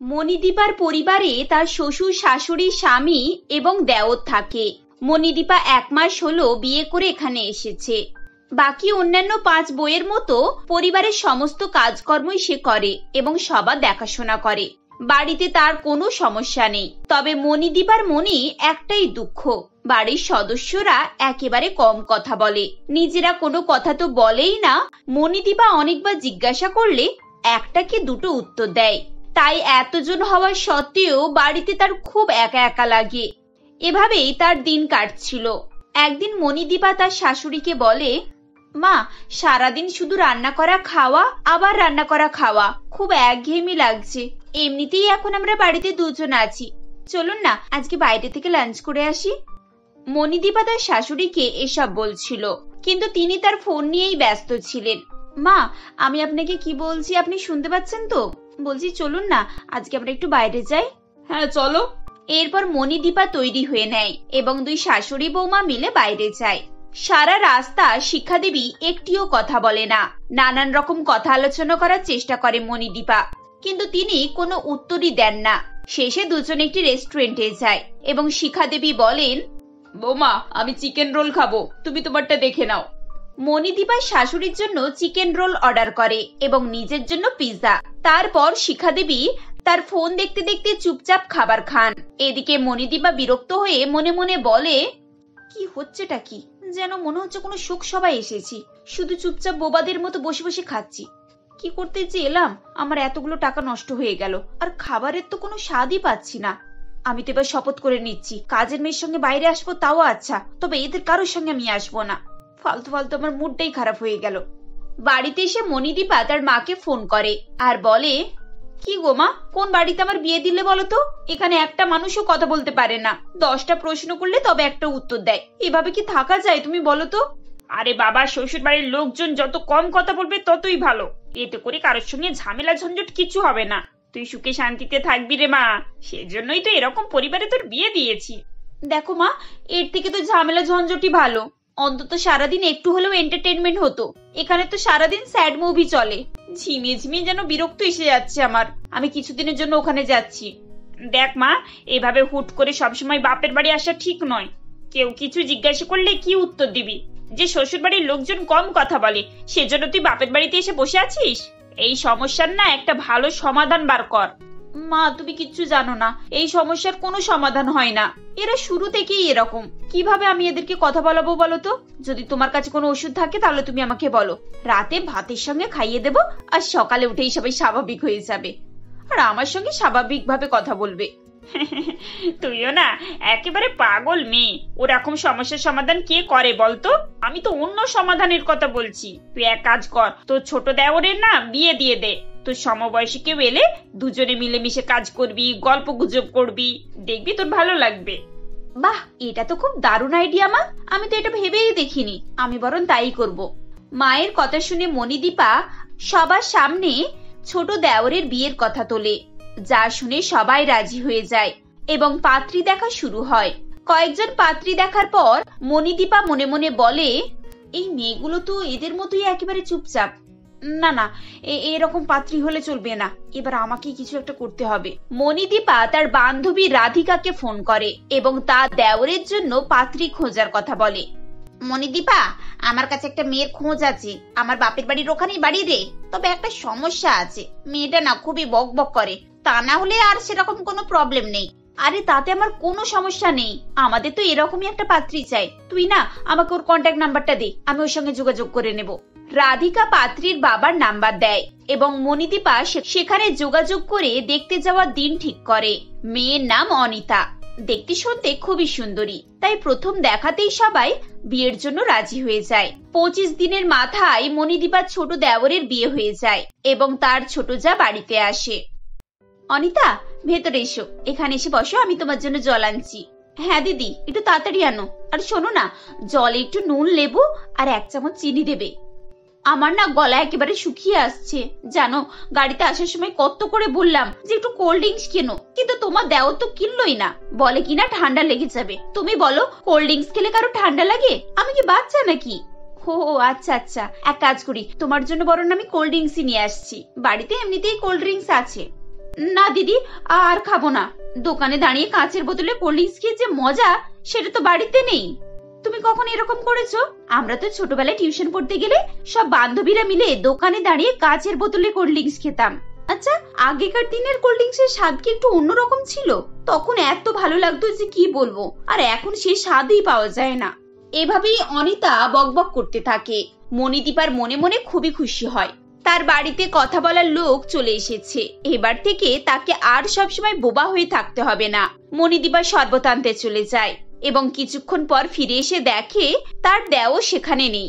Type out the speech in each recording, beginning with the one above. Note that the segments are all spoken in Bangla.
মণিদীপার পরিবারে তার শ্বশুর শাশুড়ি স্বামী এবং দেওর থাকে। মণিদীপা 1 মাস হলো বিয়ে করে এখানে এসেছে। বাকি অন্যান্য 5 বউয়ের মতো পরিবারের সমস্ত কাজকর্মই সে করে এবং সবার দেখাশোনা করে। বাড়িতে তার কোনো সমস্যা নেই। তবে মণিদীপার মনে একটাই দুঃখ, বাড়ির সদস্যরা একেবারে কম কথা বলে। নিজেরা কোনো কথা তো বলেই না। মণিদীপা অনেকবার জিজ্ঞাসা করলে একটা কি দুটো উত্তর দেয়। তাই এতজন হওয়ার সত্ত্বেও বাড়িতে তার খুব একা একা লাগে। এভাবেই তার দিন কাটছিল। একদিন মণিদীপা তার শাশুড়িকে বলে, মা, সারাদিন শুধু রান্না করা খাওয়া আবার রান্না করা খাওয়া, খুব একঘেয়েমি লাগছে। এমনিতেই এখন আমরা বাড়িতে 2 জন আছি, চলুন না আজকে বাইরে থেকে লাঞ্চ করে আসি। মণিদীপা তার শাশুড়িকে এসব বলছিল, কিন্তু তিনি তার ফোন নিয়েই ব্যস্ত ছিলেন। মা, আমি আপনাকে কি বলছি আপনি শুনতে পাচ্ছেন তো? বলছি চলুন না আজকে আমরা একটু বাইরে যাই। হ্যাঁ চলো। এরপর মণিদীপা তৈরি হয়ে নেয় এবং 2 শাশুড়ি বৌমা মিলে বাইরে যায়। সারা রাস্তা শিক্ষাদেবী একটিও কথা বলে না। নানান রকম কথা আলোচনা করার চেষ্টা করে মণিদীপা, কিন্তু তিনি কোনো উত্তরই দেন না। শেষে দুজন একটি রেস্টুরেন্টে যায় এবং শিখাদেবী বলেন, বৌমা, আমি চিকেন রোল খাবো, তুমি তোমারটা দেখে নাও। মণিদীপা শাশুড়ির জন্য চিকেন রোল অর্ডার করে এবং নিজের জন্য পিৎজা। তারপর শিখাদেবী তার ফোন দেখতে দেখতে চুপচাপ খাবার খান। এদিকে মণিদীপা বিরক্ত হয়ে মনে মনে বলে, কি হচ্ছেটা কি, যেন মনে হচ্ছে কোনো শোক সভায় এসেছি। শুধু চুপচাপ বোবাদের মতো বসে বসে খাচ্ছি। কি করতে যে এলাম, আমার এতগুলো টাকা নষ্ট হয়ে গেল, আর খাবারের তো কোনো স্বাদই পাচ্ছি না। আমি তো এবার শপথ করে নিচ্ছি, কাজের মেয়ের সঙ্গে বাইরে আসবো তাও আচ্ছা, তবে এদের কারোর সঙ্গে আমি আসবো না। ফালতু ফালতু আমার মুডটাই খারাপ হয়ে গেল। বাড়িতে এসে মণিদীপা তার মাকে ফোন করে আর বলে, কি গো মা, কোন বাড়িতে আমার বিয়ে দিলে বলো তো? এখানে একটা মানুষও কথা বলতে পারে না। 10টা প্রশ্ন করলে তবে একটা উত্তর দেয়। এভাবে কি থাকা যায় তুমি বলো তো? আরে বাবা, শ্বশুর বাড়ির লোকজন যত কম কথা বলবে ততই ভালো। এতে করে কারোর সঙ্গে ঝামেলা ঝঞ্ঝট কিছু হবে না। তুই সুখে শান্তিতে থাকবি রে মা, সেজন্যই তো এরকম পরিবারে তোর বিয়ে দিয়েছি। দেখো মা, এর থেকে তো ঝামেলা ঝঞ্ঝটই ভালো। অন্তত সারাদিন একটু হলেও এন্টারটেনমেন্ট হতো। এখানে তো সারাদিন স্যাড মুভি চলে। ঝিমিয়ে ঝিমিয়ে যেন বিরক্ত এসে যাচ্ছে আমার। আমি কিছুদিনের জন্য ওখানে যাচ্ছি। দেখ মা, এভাবে হুট করে সবসময় বাপের বাড়ি আসা ঠিক নয়। কেউ কিছু জিজ্ঞাসা করলে কি উত্তর দিবি? যে শ্বশুর বাড়ির লোকজন কম কথা বলে সেজন্য তুই বাপের বাড়িতে এসে বসে আছিস? এই সমস্যার না একটা ভালো সমাধান বার কর। মা, তুমি কিচ্ছু জানো না, এই সমস্যার কোনো সমাধান হয় না। এরা শুরু থেকেই এরকম। কিভাবে আমি এদেরকে কথা বলাবো বলো তো? যদি তোমার কাছে কোনো ওষুধ থাকে তাহলে তুমি আমাকে বলো। রাতে ভাতের সঙ্গে খাইয়ে দেবো, আর সকালে উঠেই সবাই স্বাভাবিক হয়ে যাবে, আর আমার সঙ্গে স্বাভাবিকভাবে কথা বলবে। তুইও না একেবারে পাগল মেয়ে। ওরকম সমস্যার সমাধান কে করে বলতো? আমি তো অন্য সমাধানের কথা বলছি। তুই এক কাজ কর, তোর ছোট দেওরের না বিয়ে দিয়ে দে। তোর সমবয়সী কেউ এলে দুজনে মিলেমিশে কাজ করবি, গল্প গুজব করবি, দেখবি তোর ভালো লাগবে। বাহ, এটা তো খুব দারুণ আইডিয়া মা। আমি তো এটা ভেবেই দেখিনি। আমি বরং তাই করব। মায়ের কথা শুনে মণিদীপা সবার সামনে ছোট দেওরের বিয়ের কথা তোলে, যা শুনে সবাই রাজি হয়ে যায় এবং পাত্রী দেখা শুরু হয়। কয়েকজন পাত্রী দেখার পর মণিদীপা মনে মনে বলে, এই মেয়েগুলো তো এদের মতোই একেবারে চুপচাপ। না না, এরকম পাত্রী হলে চলবে না। এবার আমাকে কিছু একটা করতে হবে। মণিদীপা তার বান্ধবী রাধিকাকে ফোন করে এবং তার দেওরের জন্য পাত্রী খোঁজার কথা বলে। মণিদীপা, আমার কাছে একটা মেয়ের খোঁজ আছে। আমার বাপের বাড়ির ওখানেই বাড়ি রে। তবে একটা সমস্যা আছে, মেয়েটা না খুবই বক বক করে। তা না হলে আর সেরকম কোনো প্রবলেম নেই। আরে তাতে আমার কোনো সমস্যা নেই, আমাদের তো এরকমই একটা পাত্রী চাই। তুই না আমাকে ওর কন্ট্যাক্ট নাম্বারটা দে, আমি ওর সঙ্গে যোগাযোগ করে নেব। রাধিকা পাত্রীর বাবার নাম্বার দেয় এবং মণিদীপা সেখানে যোগাযোগ করে দেখতে যাওয়ার দিন ঠিক করে। মেয়ের নাম অনিতা, দেখতে শুনতে খুবই সুন্দরী। তাই প্রথম দেখাতেই সবাই বিয়ের জন্য রাজি হয়ে যায়। 25 দিনের মাথায় মণিদীপার ছোট দেওরের বিয়ে হয়ে যায় এবং তার ছোট যা বাড়িতে আসে। অনিতা, ভেতরে এসো, এখানে এসে বসো, আমি তোমার জন্য জল আনছি। হ্যাঁ দিদি, একটু তাড়াতাড়ি আনো। আর শোনো না, জলে একটু নুন, লেবু আর 1 চামচ চিনি দেবে। আমার না গলা একেবারে শুকিয়ে আসছে। জানো, গাড়িতে আসার সময় কত করে বললাম যে একটু কোল্ড ড্রিঙ্কস কেনো, কিন্তু তোমার দেওর তো কিনলোই না। বলে কিনা ঠান্ডা লেগে যাবে। তুমি বলো, কোল্ড ড্রিঙ্কস খেলে কারো ঠান্ডা লাগে? আমি কি বাচ্চা নাকি? ও আচ্ছা আচ্ছা, এক কাজ করি, তোমার জন্য বরং আমি কোল্ড ড্রিঙ্কসই নিয়ে আসছি। বাড়িতে এমনিতেই কোল্ড ড্রিঙ্কস আছে। না দিদি, আর খাবো না। দোকানে দাঁড়িয়ে কাঁচের বোতলে কোল্ড ড্রিঙ্কস খেয়ে যে মজা, সেটা তো বাড়িতে নেই। তুমি কখন এরকম করেছো? আমরা তো ছোটবেলায় টিউশন পড়তে গেলে সব বান্ধবীরা মিলে দোকানে দাঁড়িয়ে কাঁচের বোতলে কোল্ড ড্রিঙ্কস খেতাম। আচ্ছা, আগেকার দিনের কোল্ড ড্রিঙ্কসের স্বাদ কি একটু অন্যরকম ছিল? তখন এত ভালো লাগতো যে কি বলবো, আর এখন সেই স্বাদই পাওয়া যায় না। এভাবেই অনিতা বকবক করতে থাকে। মণিদীপার মনে মনে খুবই খুশি হয়। তার বাড়িতে কথা বলার লোক চলে এসেছে। এবার থেকে তাকে আর সবসময় বোবা হয়ে থাকতে হবে না। মণিদীপা শরবত আনতে চলে যায় এবং কিছুক্ষণ পর ফিরে এসে দেখে তার দেওর সেখানে নেই।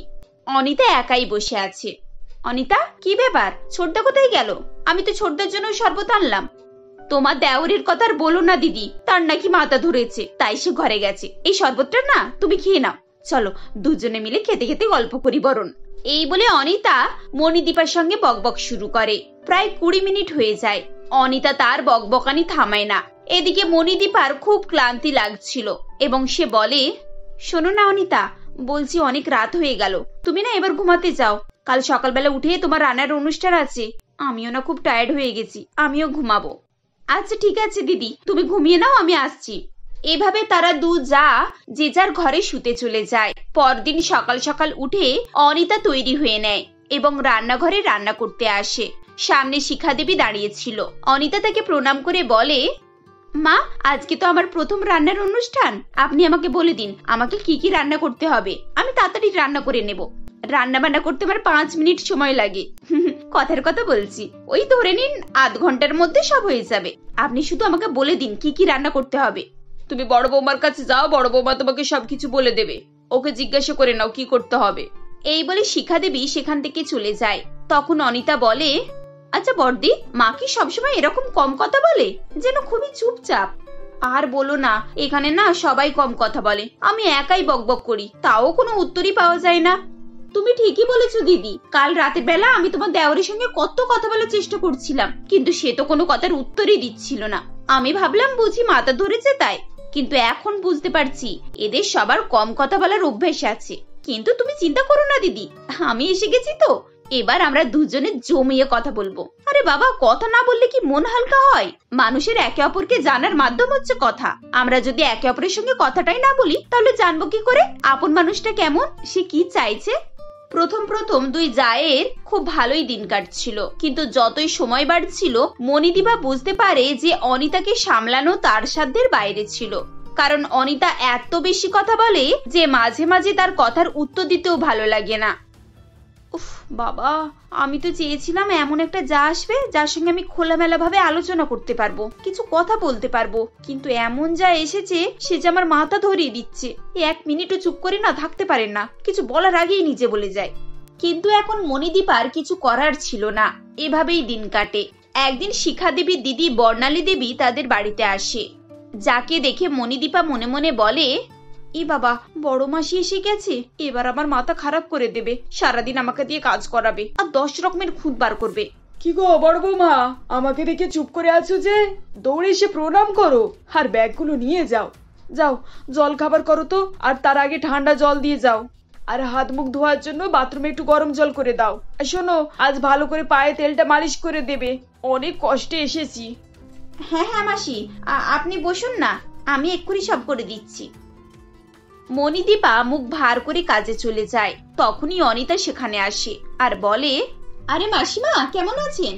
অনিতা একাই বসে আছে। অনিতা, কি ব্যাপার? ছোটদা কোথায় গেল? আমি তো ছোটদার জন্য শরবত আনলাম। তোমার দেওরের কথা আর বলো না দিদি, তার নাকি মাথা ধরেছে, তাই সে ঘরে গেছে। এই শরবতটা না তুমি খেয়ে নাও। চলো দুজনে মিলে খেতে খেতে গল্প করি বরং। এই বলে অনিতা মণিদীপার সঙ্গে বকবক শুরু করে। প্রায় 20 মিনিট হয়ে যায়। অনিতা তার বকবকানি থামায় না। এদিকে মণিদীপার খুব ক্লান্তি লাগছিল এবং সে বলে, শোনো না অনিতা, বলছি অনেক রাত হয়ে গেল, তুমি না এবার ঘুমাতে যাও। কাল সকালবেলা উঠে তোমার রান্নার অনুষ্ঠান আছে। আমিও না খুব টায়ার্ড হয়ে গেছি, আমিও ঘুমাবো। আচ্ছা ঠিক আছে দিদি, তুমি ঘুমিয়ে নাও, আমি আসছি। এভাবে তারা যে যার ঘরে শুতে চলে যায়। পরদিন সকাল সকাল উঠে অনিতা তৈরি হয়ে নেয় এবং রান্নাঘরে রান্না করতে আসে। সামনে শিখা দেবী দাঁড়িয়েছিল। অনিতা তাকে প্রণাম করে বলে, মা, আজকে তো আমার প্রথম রান্নার অনুষ্ঠান। আপনি আমাকে বলে দিন আমাকে কি কি রান্না করতে হবে, আমি তাড়াতাড়ি রান্না করে নেব। রান্না বান্না করতে আমার 5 মিনিট সময় লাগে। কথার কথা বলছি, ওই ধরে নিন আধ ঘন্টার মধ্যে সব হয়ে যাবে। আপনি শুধু আমাকে বলে দিন কি কি রান্না করতে হবে। তুমি বড় বৌমার কাছে যাও, বড় বৌমা তোমাকে সবকিছু বলে দেবে। ওকে জিজ্ঞাসা করে নাও কি করতে হবে। এই বলে শিখা দেবী সেখান থেকে চলে যায়। তখন অনিতা বলে, আচ্ছা বড়দি, মা কি সবসময় এরকম কম কথা বলে, যেন খুবই চুপচাপ? আর বলো না, এখানে না সবাই কম কথা বলে, আমি একাই বকবক করি, তাও কোনো উত্তরই পাওয়া যায় না। তুমি ঠিকই বলেছো দিদি, কাল রাতের বেলা আমি তোমার দেওরের সঙ্গে কত কথা বলার চেষ্টা করছিলাম, কিন্তু সে তো কোনো কথার উত্তরই দিচ্ছিল না। আমি ভাবলাম বুঝি মাথা ধরেছে তাই, কিন্তু এখন বুঝতে পারছি এদের সবার কম কথা বলার অভ্যাস আছে। কিন্তু তুমি চিন্তা করো না দিদি, আমি এসে গেছি তো, এবার আমরা দুজনে জমিয়ে কথা বলবো। আরে বাবা, কথা না বললে কি মন হালকা হয়? মানুষের একে অপরকে জানার মাধ্যম হচ্ছে কথা। আমরা যদি একে অপরের সঙ্গে কথাটাই না বলি, তাহলে জানবো কি করে আপন মানুষটা কেমন, সে কি চাইছে? প্রথম প্রথম দুই জায়ের খুব ভালোই দিন কাটছিল, কিন্তু যতই সময় বাড়ছিল মণিদীপা বুঝতে পারে যে অনিতাকে সামলানো তার সাধ্যের বাইরে ছিল। কারণ অনিতা এত বেশি কথা বলে যে মাঝে মাঝে তার কথার উত্তর দিতেও ভালো লাগে না। উফ বাবা, আমি তো চেয়েছিলাম এমন একটা যা আসবে যার সঙ্গে আমি খোলামেলা ভাবে আলোচনা করতে পারবো, কিছু কথা বলতে পারবো, কিন্তু এমন যা এসেছে সে যে আমার মাথা ধরিয়ে দিচ্ছে। 1 মিনিটও চুপ করে না থাকতে পারে না, কিছু বলার আগেই নিজে বলে যায়। কিন্তু এখন মণিদীপার কিছু করার ছিল না, এভাবেই দিন কাটে। একদিন শিখা দেবীর দিদি বর্ণালী দেবী তাদের বাড়িতে আসে, যাকে দেখে মণিদীপা মনে মনে বলে, ই বাবা, বড় মাসি এসে গেছে, এবার আমার মাথা খারাপ করে দেবে, সারাদিন আমাকে দিয়ে কাজ করাবে আর 10 রকমের খুঁত বার করবে। কি গো বড় বৌমা, আমাকে দেখে চুপ করে আছো যে? দৌড়ে এসে প্রণাম করো আর ব্যাগগুলো নিয়ে যাও। যাও জল খাবার করো তো, আর তার আগে ঠান্ডা জল দিয়ে যাও। আর হাত মুখ ধোয়ার জন্য বাথরুমে একটু গরম জল করে দাও। আর শোনো, আজ ভালো করে পায়ে তেলটা মালিশ করে দেবে, অনেক কষ্টে এসেছি। হ্যাঁ হ্যাঁ মাসি, আপনি বসুন না, আমি এক্ষুনি সব করে দিচ্ছি। মণিদীপা মুখ ভার করে কাজে চলে যায়। তখনই অনিতা সেখানে আসে আর বলে, আরে মাসিমা, কেমন আছেন?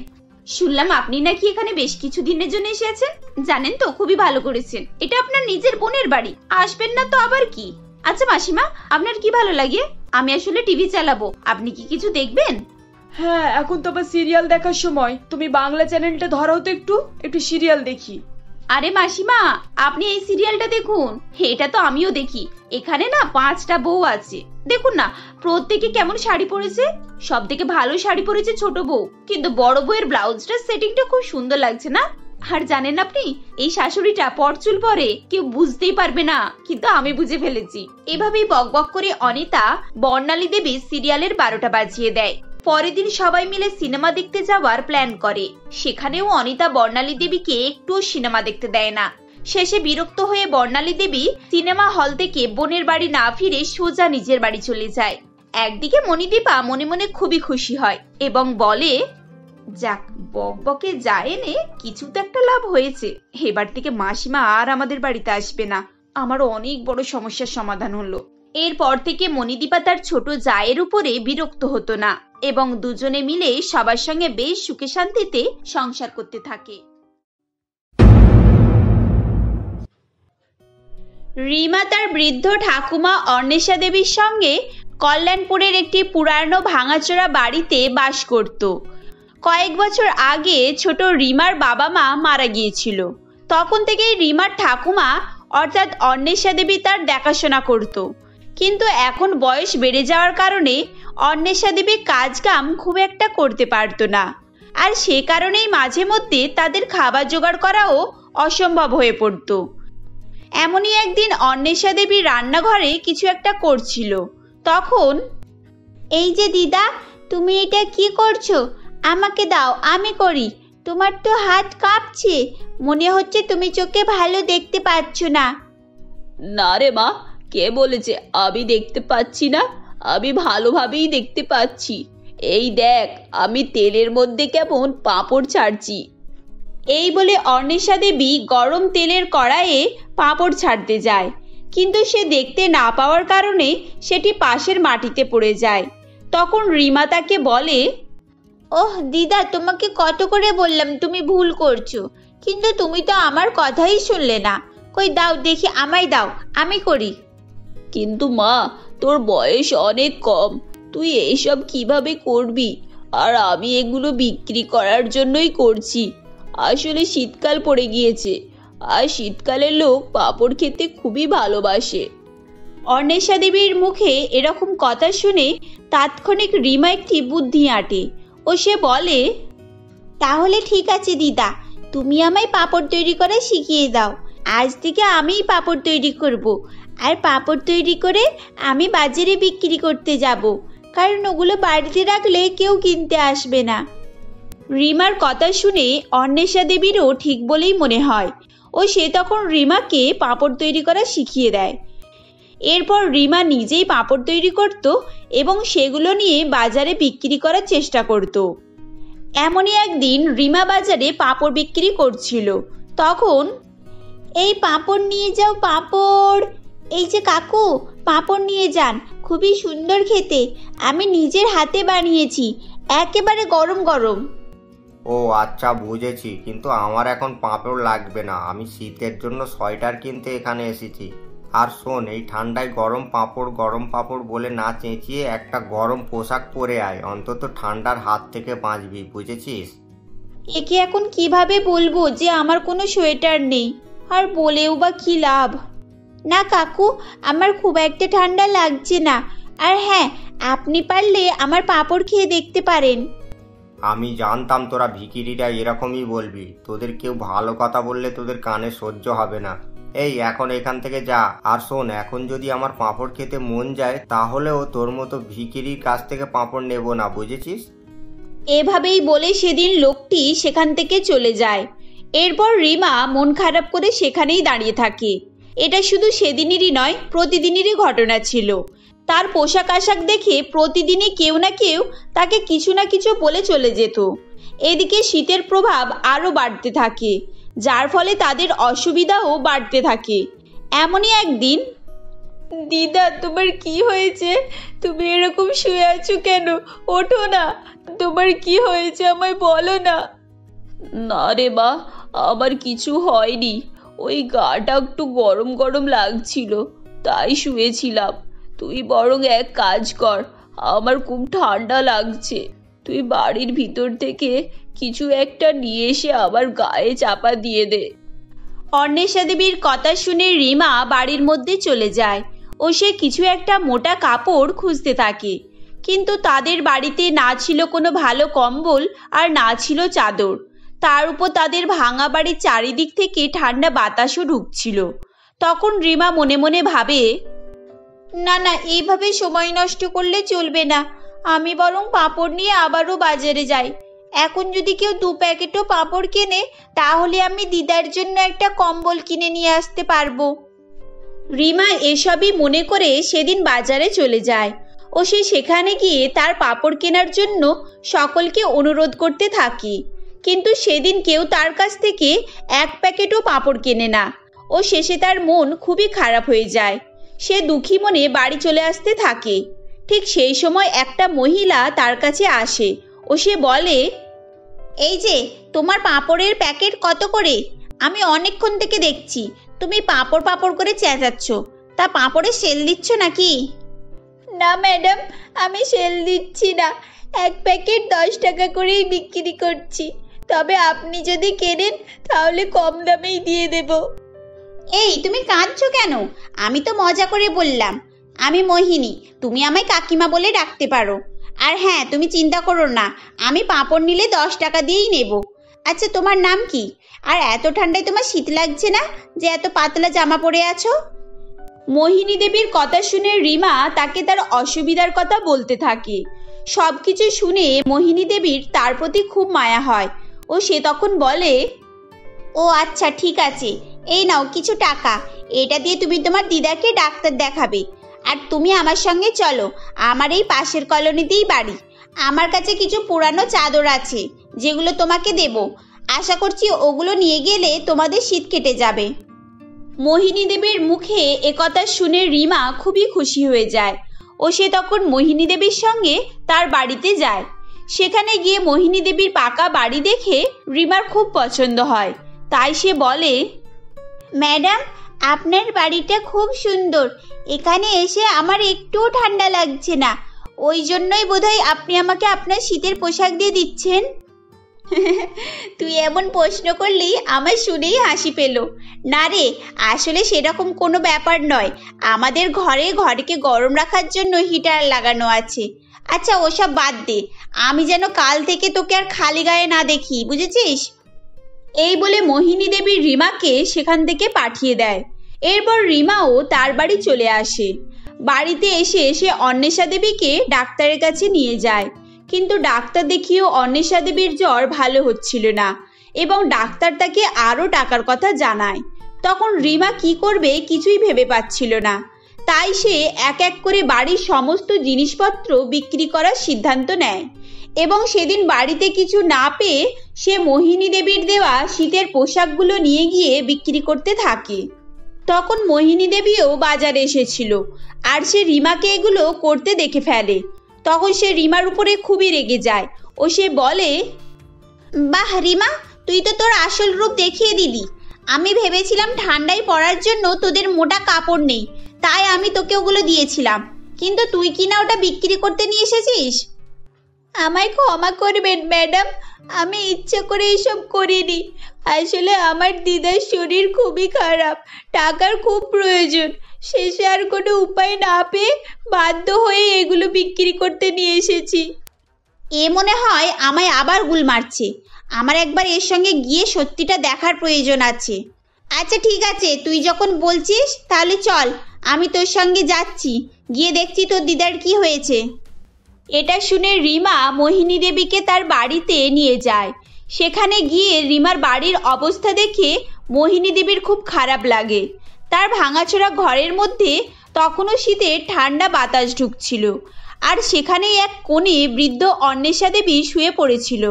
শুনলাম আপনি নাকি এখানে বেশ কিছু দিনের জন্য এসেছেন। জানেন তো, খুবই ভালো করেছেন, এটা আপনার নিজের বোনের বাড়ি, আসবেন না তো আবার কি? আচ্ছা মাসিমা, আপনার কি ভালো লাগে? আমি আসলে টিভি চালাবো, আপনি কি কিছু দেখবেন? হ্যাঁ, এখন তো আবার সিরিয়াল দেখার সময়, তুমি বাংলা চ্যানেলটা ধরাও তো, একটু সিরিয়াল দেখি। আরে মাসিমা, আপনি এই সিরিয়ালটা দেখুন, এটা তো আমিও দেখি। এখানে না 5টা বউ আছে, দেখুন না প্রত্যেকে কেমন শাড়ি পরেছে। সব থেকে ভালো শাড়ি পরেছে ছোট বউ, কিন্তু বড় বউয়ের ব্লাউজটার সেটিংটা খুব সুন্দর লাগছে না? আর জানেন আপনি, এই শাশুড়িটা পরচুল পরে, কেউ বুঝতেই পারবে না, কিন্তু আমি বুঝে ফেলেছি। এভাবেই বকবক করে অনিতা বর্ণালী দেবী সিরিয়ালের 12টা বাজিয়ে দেয়। পরের দিন সবাই মিলে সিনেমা দেখতে যাওয়ার প্ল্যান করে। সেখানেও অনিতা বর্ণালী দেবীকে একটু সিনেমা দেখতে দেয় না। শেষে বিরক্ত হয়ে বর্ণালী দেবী সিনেমা হল থেকে বোনের বাড়ি না ফিরে সোজা নিজের বাড়ি চলে যায়। একদিকে মণিদীপা মনে মনে খুবই খুশি হয় এবং বলে, যাক, বকবকে যা এনে কিছু তো একটা লাভ হয়েছে। এবার থেকে মাসিমা আর আমাদের বাড়িতে আসবে না। আমার অনেক বড় সমস্যার সমাধান হলো। এরপর থেকে মণিদীপা তার ছোট জায়ের উপরে বিরক্ত হতো না এবং দুজনে মিলে সবার সঙ্গে বেশ সুখে শান্তিতে সংসার করতে থাকে। রিমা তার বৃদ্ধ ঠাকুমা অন্বেষা দেবীর সঙ্গে কল্যাণপুরের একটি পুরানো ভাঙাচোরা বাড়িতে বাস করত। কয়েক বছর আগে ছোট রিমার বাবা মা মারা গিয়েছিল। তখন থেকেই রিমার ঠাকুমা অর্থাৎ অন্বেষা দেবী তার দেখাশোনা করত। কিন্তু এখন বয়স বেড়ে যাওয়ার কারণে অন্বেষা দেবী কাজকাম খুব একটা করতে পারত না, আর সে কারণেই মাঝে মধ্যে তাদের খাবার জোগাড় করাও অসম্ভব হয়ে পড়ত। এমনই একদিন অন্বেষা দেবী রান্নাঘরে কিছু একটা করছিল। তখন, এই যে দিদা, তুমি এটা কি করছো? আমাকে দাও, আমি করি। তোমার তো হাত কাঁপছে, মনে হচ্ছে তুমি চোখে ভালো দেখতে পাচ্ছ না। না রে মা, কে বলেছে আমি দেখতে পাচ্ছি না? আমি ভালোভাবেই দেখতে পাচ্ছি। এই দেখ, আমি তেলের মধ্যে কেমন পাঁপড় ছাড়ছি। এই বলে অন্বেষা দেবী গরম তেলের কড়াইয়ে পাঁপড় ছাড়তে যায়, কিন্তু সে দেখতে না পাওয়ার কারণে সেটি পাশের মাটিতে পড়ে যায়। তখন রিমা তাকে বলে, ওহ দিদা, তোমাকে কত করে বললাম তুমি ভুল করছো, কিন্তু তুমি তো আমার কথাই শুনলে না। কই দাও দেখি, আমায় দাও, আমি করি। কিন্তু মা, তোর বয়স অনেক কম, তুই এইসব কিভাবে করবি? আর আমি এগুলো বিক্রি করার জন্যই করছি। আসলে শীতকাল পড়ে গিয়েছে, আর শীতকালে লোক পাঁপড় খেতে খুবই ভালোবাসে। অন্বেষা দেবীর মুখে এরকম কথা শুনে তাৎক্ষণিক রিমা একটি বুদ্ধি আঁটে ও সে বলে, তাহলে ঠিক আছে দিদা, তুমি আমায় পাঁপড় তৈরি করা শিখিয়ে দাও। আজ থেকে আমিই পাঁপড় তৈরি করব, আর পাঁপড় তৈরি করে আমি বাজারে বিক্রি করতে যাব, কারণ ওগুলো বাড়িতে রাখলে কেউ কিনতে আসবে না। রিমার কথা শুনে অন্বেষা দেবীরও ঠিক বলেই মনে হয় ও সে তখন রিমাকে পাঁপড় তৈরি করা শিখিয়ে দেয়। এরপর রিমা নিজেই পাঁপড় তৈরি করত এবং সেগুলো নিয়ে বাজারে বিক্রি করার চেষ্টা করত। এমনই একদিন রিমা বাজারে পাঁপড় বিক্রি করছিল। তখন, এই পাঁপড় নিয়ে যাও, পাঁপড়। এই যে কাকু, পাঁপড় নিয়ে যান, খুবই সুন্দর খেতে, আমি নিজের হাতে বানিয়েছি, একেবারে গরম গরম। ও আচ্ছা, বুঝেছি, কিন্তু আমার এখন পাঁপড় লাগবে না। আমি শীতের জন্য সোয়েটার কিনতে এখানে এসেছি। আর শোন, এই ঠান্ডায় গরম পাঁপড় বলে না চেঁচিয়ে একটা গরম পোশাক পরে আয়, অন্তত ঠান্ডার হাত থেকে বাঁচবি, বুঝেছিস? একে এখন কিভাবে বলবো যে আমার কোনো সোয়েটার নেই, আর বলেও বা কি লাভ? না কাকু, আমার খুব একটা ঠান্ডা লাগছে না। আর হ্যাঁ, আপনি পারলে আমার পাঁপড় খেয়ে দেখতে পারেন। আমি জানতাম তোরা ভিখিরিরা এরকমই বলবি। তোদের কেউ ভালো কথা বললে তোদের কানে সহ্য হবে না। এই এখন এখান থেকে যা। আর শোন, এখন যদি আমার পাঁপড় খেতে মন যায় তাহলেও তোর মতো ভিখিরির কাছ থেকে পাঁপড় নেব না, বুঝেছিস? এভাবেই বলে সেদিন লোকটি সেখান থেকে চলে যায়। এরপর রিমা মন খারাপ করে সেখানেই দাঁড়িয়ে থাকে। এটা শুধু সেদিনেরই নয়, প্রতিদিনেরই ঘটনা ছিল। তার পোশাক আশাক দেখে প্রতিদিনই কেউ না কেউ তাকে কিছু না কিছু বলে চলে যেত। এদিকে শীতের প্রভাব আরও বাড়তে থাকে, যার ফলে তাদের অসুবিধাও বাড়তে থাকে। এমনই একদিন, দিদা, তোমার কি হয়েছে? তুমি এরকম শুয়ে আছো কেন? ওঠো না, তোমার কি হয়েছে আমায় বলো না। না রে মা, আমার কিছু হয়নি, ওই গাটা একটু গরম গরম লাগছিল, তাই শুয়েছিলাম। তুই বরং এক কাজ কর, আমার খুব ঠান্ডা লাগছে, তুই বাড়ির ভিতর থেকে কিছু একটা নিয়ে এসে আমার গায়ে চাপা দিয়ে দে। অন্বেষা দেবীর কথা শুনে রিমা বাড়ির মধ্যে চলে যায় ও সে কিছু একটা মোটা কাপড় খুঁজতে থাকে। কিন্তু তাদের বাড়িতে না ছিল কোনো ভালো কম্বল আর না ছিল চাদর। তার উপর তাদের ভাঙা বাড়ির চারিদিক থেকে ঠান্ডা বাতাসও ঢুকছিল। তখন রিমা মনে মনে ভাবে, না না, এইভাবে সময় নষ্ট করলে চলবে না। আমি বরং পাঁপড় নিয়ে আবারও বাজারে যাই। এখন যদি কেউ 2 প্যাকেটও পাঁপড় কেনে তাহলে আমি দিদার জন্য একটা কম্বল কিনে নিয়ে আসতে পারবো। রিমা এসবই মনে করে সেদিন বাজারে চলে যায় ও সে সেখানে গিয়ে তার পাঁপড় কেনার জন্য সকলকে অনুরোধ করতে থাকে। কিন্তু সেদিন কেউ তার কাছ থেকে এক প্যাকেটও পাঁপড় কেনে না। ও শেষে তার মন খুবই খারাপ হয়ে যায়। সে দুঃখী মনে বাড়ি চলে আসতে থাকে। ঠিক সেই সময় একটা মহিলা তার কাছে আসে ও সে বলে, এই যে তোমার পাঁপড়ের প্যাকেট কত করে? আমি অনেকক্ষণ থেকে দেখছি তুমি পাঁপড় পাঁপড় করে চেঁচাচ্ছ, তা পাঁপড়ের সেল দিচ্ছ নাকি? না ম্যাডাম, আমি সেল দিচ্ছি না, এক প্যাকেট 10 টাকা করেই বিক্রি করছি, তবে আপনি যদি কেনেন তাহলে কম দামেই দিয়ে দেব। এই তুমি কাঁদছো কেন? আমি তো মজা করে বললাম। আমি মোহিনী, তুমি আমায় কাকিমা বলে ডাকতে পারো। আর হ্যাঁ, তুমি চিন্তা করো না, আমি পাঁপড় নিলে 10 টাকা দিয়েই নেব। আচ্ছা, তোমার নাম কি? আর এত ঠান্ডায় তোমার শীত লাগছে না যে এত পাতলা জামা পরে আছো? মোহিনী দেবীর কথা শুনে রিমা তাকে তার অসুবিধার কথা বলতে থাকে। সবকিছু শুনে মোহিনী দেবীর তার প্রতি খুব মায়া হয় ও সে তখন বলে, ও আচ্ছা ঠিক আছে, এই নাও কিছু টাকা, এটা দিয়ে তুমি তোমার দিদাকে ডাক্তার দেখাবে। আর তুমি আমার সঙ্গে চলো, আমার এই পাশের কলোনিতেই বাড়ি। আমার কাছে কিছু পুরানো চাদর আছে যেগুলো তোমাকে দেব, আশা করছি ওগুলো নিয়ে গেলে তোমাদের শীত কেটে যাবে। মোহিনী দেবীর মুখে একথা শুনে রিমা খুবই খুশি হয়ে যায় ও সে তখন মোহিনী দেবীর সঙ্গে তার বাড়িতে যায়। সেখানে গিয়ে মোহিনী দেবীর পাকা বাড়ি দেখে রিমার খুব পছন্দ হয়। তাই সে বলে, ম্যাডাম, আপনার বাড়িটা খুব সুন্দর, এখানে এসে আমার একটুও ঠান্ডা লাগছে না, ওই জন্যই বোধহয় আপনি আমাকে আপনার শীতের পোশাক দিয়ে দিচ্ছেন। তুই এমন প্রশ্ন করলি আমার শুনেই হাসি পেল। না রে, আসলে সেরকম কোনো ব্যাপার নয়, আমাদের ঘরকে গরম রাখার জন্য হিটার লাগানো আছে। আচ্ছা ওসব বাদ দে, আমি যেন কাল থেকে তোকে আর খালি গায়ে না দেখি, বুঝেছিস? এই বলে মোহিনী দেবী রিমাকে সেখান থেকে পাঠিয়ে দেয়। এরপর রিমাও তার বাড়ি চলে আসে। বাড়িতে এসে সে অন্বেষা দেবীকে ডাক্তারের কাছে নিয়ে যায়, কিন্তু ডাক্তার দেখিয়েও অন্বেষা দেবীর জ্বর ভালো হচ্ছিল না এবং ডাক্তার তাকে আরও টাকার কথা জানায়। তখন রিমা কি করবে কিছুই ভেবে পাচ্ছিল না। তাই সে এক এক করে বাড়ির সমস্ত জিনিসপত্র বিক্রি করার সিদ্ধান্ত নেয় এবং সেদিন বাড়িতে কিছু না পেয়ে সে মোহিনী দেবীর দেওয়া শীতের পোশাকগুলো নিয়ে গিয়ে বিক্রি করতে থাকে। তখন মোহিনী দেবীও বাজারে এসেছিল আর সে রিমাকে এগুলো করতে দেখে ফেলে। তখন সে রিমার উপরে খুবই রেগে যায় ও সে বলে, বাহ রিমা, তুই তো তোর আসল রূপ দেখিয়ে দিলি। আমি ভেবেছিলাম ঠান্ডায় পড়ার জন্য তোদের মোটা কাপড় নেই, তাই আমি তোকে ওগুলো দিয়েছিলাম, কিন্তু তুই কিনা ওটা বিক্রি করতে নিয়ে এসেছিস। আমায় ক্ষমা করবেন ম্যাডাম, আমি ইচ্ছে করে এসব করিনি। আসলে আমার দিদার শরীর খুবই খারাপ, টাকার খুব প্রয়োজন, শেষে আর কোনো উপায় না পেয়ে বাধ্য হয়ে এগুলো বিক্রি করতে নিয়ে এসেছি। এ মনে হয় আমায় আবার গুল মারছে। আমার একবার এর সঙ্গে গিয়ে সত্যিটা দেখার প্রয়োজন আছে। আচ্ছা ঠিক আছে, তুই যখন বলছিস তাহলে চল, আমি তোর সঙ্গে যাচ্ছি, গিয়ে দেখছি তোর দিদার কি হয়েছে। এটা শুনে রিমা মোহিনী দেবীকে তার বাড়িতে নিয়ে যায়। সেখানে গিয়ে রিমার বাড়ির অবস্থা দেখে মোহিনী দেবীর খুব খারাপ লাগে। তার ভাঙাচোরা ঘরের মধ্যে তখনও শীতের ঠান্ডা বাতাস ঢুকছিল আর সেখানেই এক কোণে বৃদ্ধ অন্বেষা দেবী শুয়ে পড়েছিল।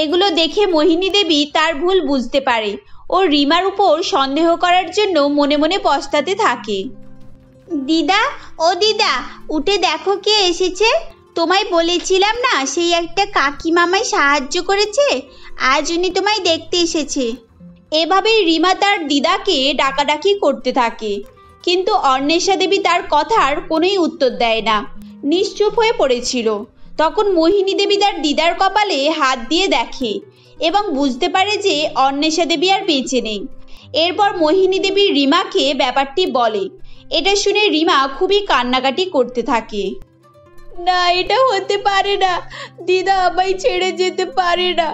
এগুলো দেখে মোহিনী দেবী তার ভুল বুঝতে পারে ও রিমার উপর সন্দেহ করার জন্য মনে মনে পস্তাতে থাকে। দিদা, ও দিদা, উঠে দেখো কে এসেছে। তোমায় বলেছিলাম না সেই একটা কাকিমা আমায় সাহায্য করেছে, আজ উনি তোমায় দেখতে এসেছে। এভাবেই রিমা তার দিদাকে ডাকাডাকি করতে থাকে, কিন্তু অন্বেষা দেবী তার কথার কোনোই উত্তর দেয় না, নিশ্চুপ হয়ে পড়েছিল। তখন মোহিনী দেবী তার দিদার কপালে হাত দিয়ে দেখে এবং বুঝতে পারে যে অন্বেষা দেবী আর বেঁচে নেই। এরপর মোহিনী দেবী রিমাকে ব্যাপারটি বলে। এটা শুনে রিমা খুবই কান্নাকাটি করতে থাকে। না, এটা হতে পারে না, দিদা আমায় ছেড়ে যেতে পারে না।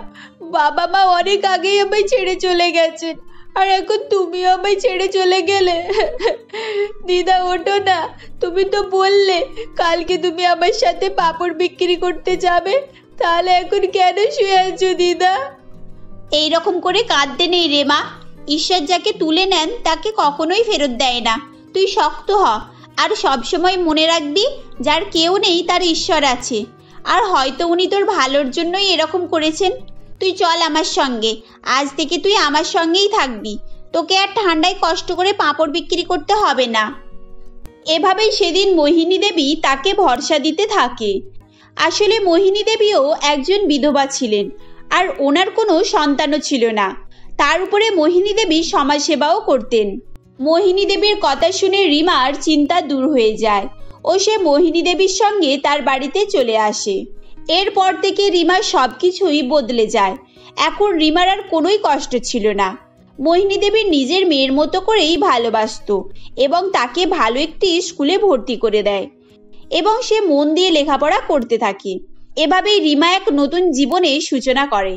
বাবা মা অনেক আগেই আমায় ছেড়ে চলে গেছেন, আর এখন তুমিও আমায় ছেড়ে চলে গেলে। দিদা ওঠো না, তুমি তো বললে কালকে তুমি আমার সাথে পাঁপড় বিক্রি করতে যাবে, তাহলে এখন কেন শুয়ে আছো দিদা? এইরকম করে কাঁদতে নেই রে মা, ঈশ্বর যাকে তুলে নেন তাকে কখনোই ফেরত দেয় না। তুই শক্ত হ আর সবসময় মনে রাখবি, যার কেউ নেই তার ঈশ্বর আছে, আর হয়তো উনি তোর ভালোর জন্যই এরকম করেছেন। তুই চল আমার সঙ্গে, আজ থেকে তুই আমার সঙ্গেই থাকবি, তোকে আর ঠান্ডায় কষ্ট করে পাঁপড় বিক্রি করতে হবে না। এভাবেই সেদিন মোহিনী দেবী তাকে ভরসা দিতে থাকে। আসলে মোহিনী দেবীও একজন বিধবা ছিলেন, আর ওনার কোনো সন্তানও ছিল না। তার উপরে মোহিনী দেবী সমাজসেবাও করতেন। মোহিনী দেবীর কথা শুনে রিমার চিন্তা দূর হয়ে যায় ও সে মোহিনী দেবীর সঙ্গে তার বাড়িতে চলে আসে। এরপর থেকে রিমার সবকিছুই বদলে যায়। এখন রিমার আর কোনোই কষ্ট ছিল না। মোহিনী দেবী নিজের মেয়ের মতো করেই ভালোবাসতো এবং তাকে ভালো একটি স্কুলে ভর্তি করে দেয় এবং সে মন দিয়ে লেখাপড়া করতে থাকে। এভাবেই রিমা এক নতুন জীবনের সূচনা করে।